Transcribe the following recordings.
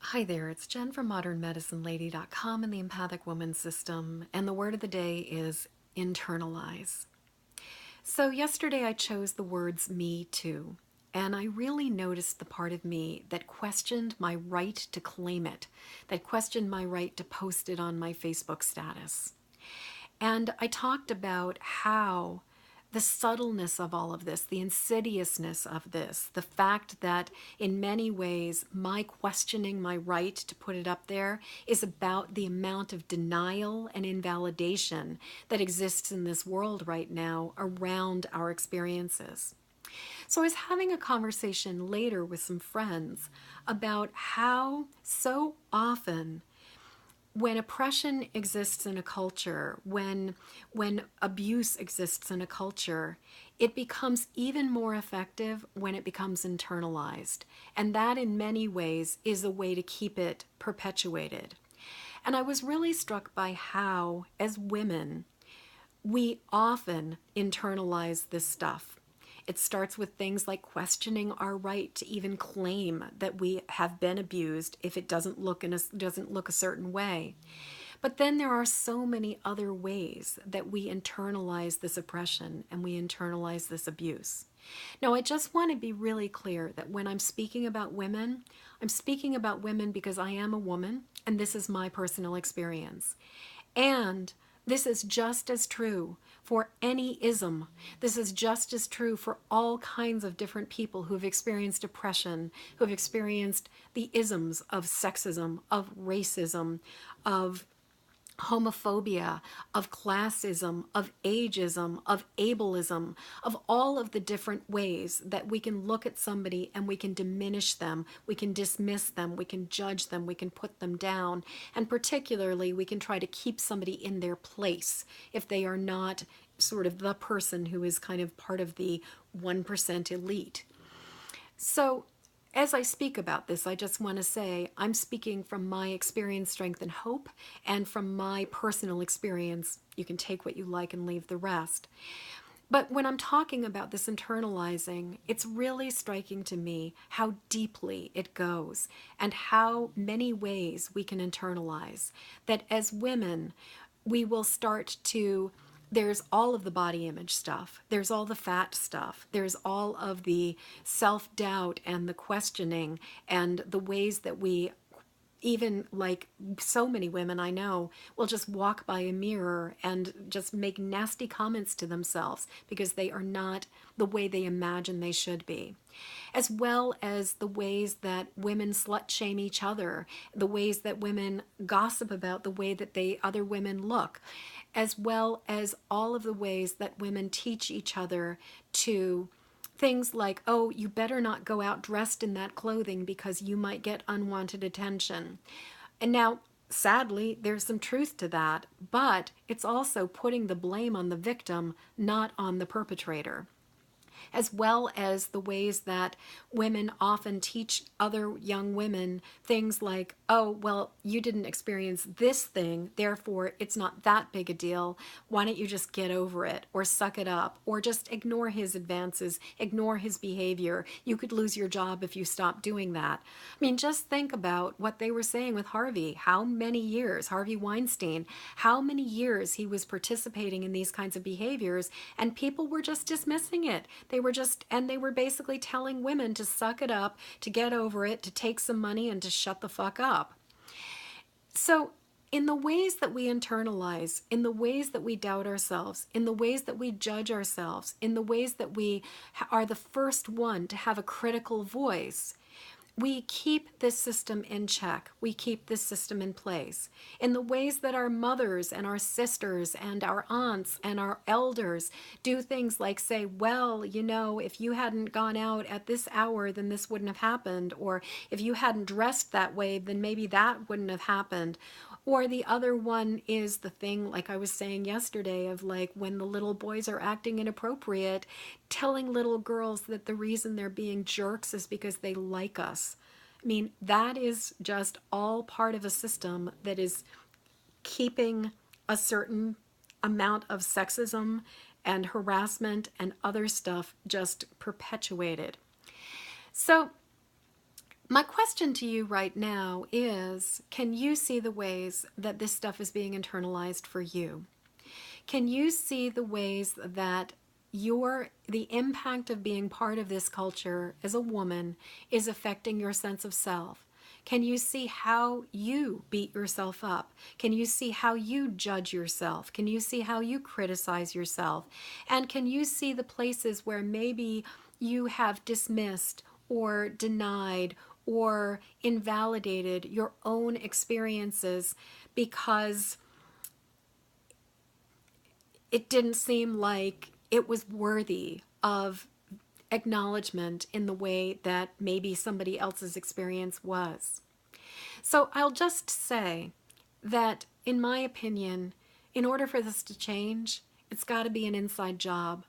Hi there, it's Jen from modernmedicinelady.com and the Empathic Woman System, and the word of the day is internalize. So yesterday I chose the words me too, and I really noticed the part of me that questioned my right to claim it, that questioned my right to post it on my Facebook status. And I talked about how the subtleness of all of this, the insidiousness of this, the fact that in many ways my questioning my right to put it up there is about the amount of denial and invalidation that exists in this world right now around our experiences. So I was having a conversation later with some friends about how so often when oppression exists in a culture, when abuse exists in a culture, it becomes even more effective when it becomes internalized. And that in many ways is a way to keep it perpetuated. And I was really struck by how, as women, we often internalize this stuff. It starts with things like questioning our right to even claim that we have been abused if it doesn't look a certain way. But then there are so many other ways that we internalize this oppression and we internalize this abuse. Now, I just want to be really clear that when I'm speaking about women, I'm speaking about women because I am a woman and this is my personal experience. And this is just as true for any ism. This is just as true for all kinds of different people who've experienced oppression, who've experienced the isms of sexism, of racism, of homophobia, of classism, of ageism, of ableism, of all of the different ways that we can look at somebody and we can diminish them, we can dismiss them, we can judge them, we can put them down, and particularly we can try to keep somebody in their place if they are not sort of the person who is kind of part of the 1% elite. So as I speak about this, I just want to say I'm speaking from my experience, strength, and hope, and from my personal experience. You can take what you like and leave the rest. But when I'm talking about this internalizing, it's really striking to me how deeply it goes and how many ways we can internalize. That as women, we will start to there's all of the body image stuff. There's all the fat stuff. There's all of the self-doubt and the questioning and the ways that we even like so many women I know will just walk by a mirror and just make nasty comments to themselves because they are not the way they imagine they should be. As well as the ways that women slut shame each other, the ways that women gossip about the way that other women look, as well as all of the ways that women teach each other to things like, oh, you better not go out dressed in that clothing because you might get unwanted attention. And now, sadly, there's some truth to that, but it's also putting the blame on the victim, not on the perpetrator, as well as the ways that women often teach other young women things like, oh, well, you didn't experience this thing, therefore it's not that big a deal. Why don't you just get over it or suck it up or just ignore his advances, ignore his behavior. You could lose your job if you stop doing that. I mean, just think about what they were saying with Harvey. How many years, Harvey Weinstein, how many years he was participating in these kinds of behaviors and people were just dismissing it. They were basically telling women to suck it up, to get over it, to take some money and to shut the fuck up. So in the ways that we internalize, in the ways that we doubt ourselves, in the ways that we judge ourselves, in the ways that we are the first one to have a critical voice, we keep this system in check. We keep this system in place. In the ways that our mothers and our sisters and our aunts and our elders do things like say, well, you know, if you hadn't gone out at this hour, then this wouldn't have happened. Or if you hadn't dressed that way, then maybe that wouldn't have happened. Or the other one is the thing, like I was saying yesterday, of like when the little boys are acting inappropriate, telling little girls that the reason they're being jerks is because they like us. I mean, that is just all part of a system that is keeping a certain amount of sexism and harassment and other stuff just perpetuated. So My question to you right now is, can you see the ways that this stuff is being internalized for you? Can you see the ways that the impact of being part of this culture as a woman is affecting your sense of self? Can you see how you beat yourself up? Can you see how you judge yourself? Can you see how you criticize yourself? And can you see the places where maybe you have dismissed or denied or invalidated your own experiences because it didn't seem like it was worthy of acknowledgement in the way that maybe somebody else's experience was? So I'll just say that, in my opinion, in order for this to change, it's got to be an inside job.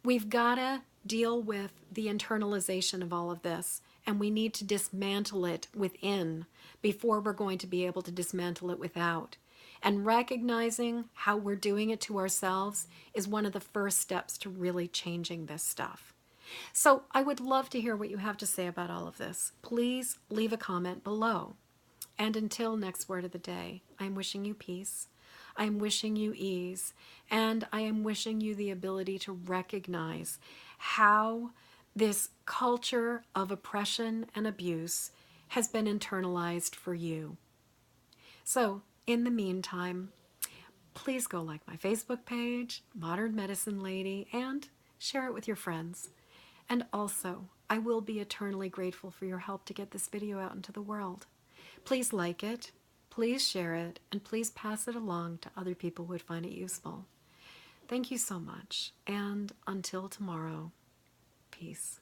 We've got to deal with the internalization of all of this, and we need to dismantle it within before we're going to be able to dismantle it without. And recognizing how we're doing it to ourselves is one of the first steps to really changing this stuff. So I would love to hear what you have to say about all of this. Please leave a comment below. And until next word of the day, I'm wishing you peace. I am wishing you ease, and I am wishing you the ability to recognize how this culture of oppression and abuse has been internalized for you. So, in the meantime, please go like my Facebook page, Modern Medicine Lady, and share it with your friends. And also, I will be eternally grateful for your help to get this video out into the world. Please like it, please share it, and please pass it along to other people who would find it useful. Thank you so much, and until tomorrow, peace.